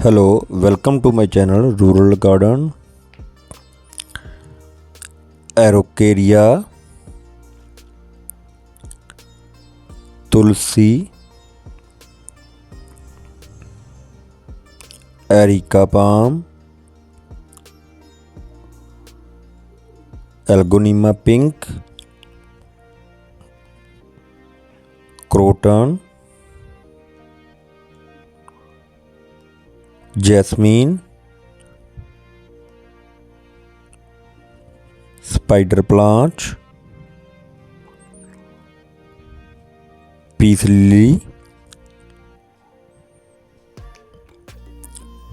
Hello, welcome to my channel Rural Garden. Araucaria, Tulsi, Erica palm, Algonima pink, Croton, Jasmine, Spider plant, Peace lily,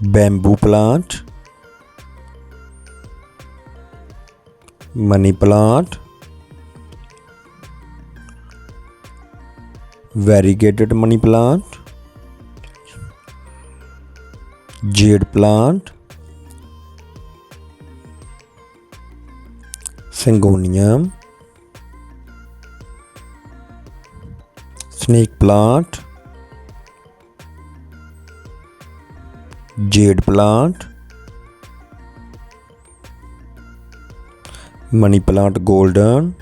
Bamboo plant, Money plant, Variegated money plant, Jade plant, Syngonium, Snake plant, Jade plant, Money plant golden,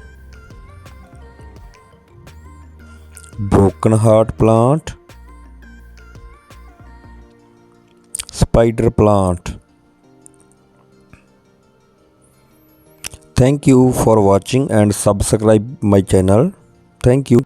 Broken heart plant, Spider plant. Thank you for watching and subscribe my channel. Thank you.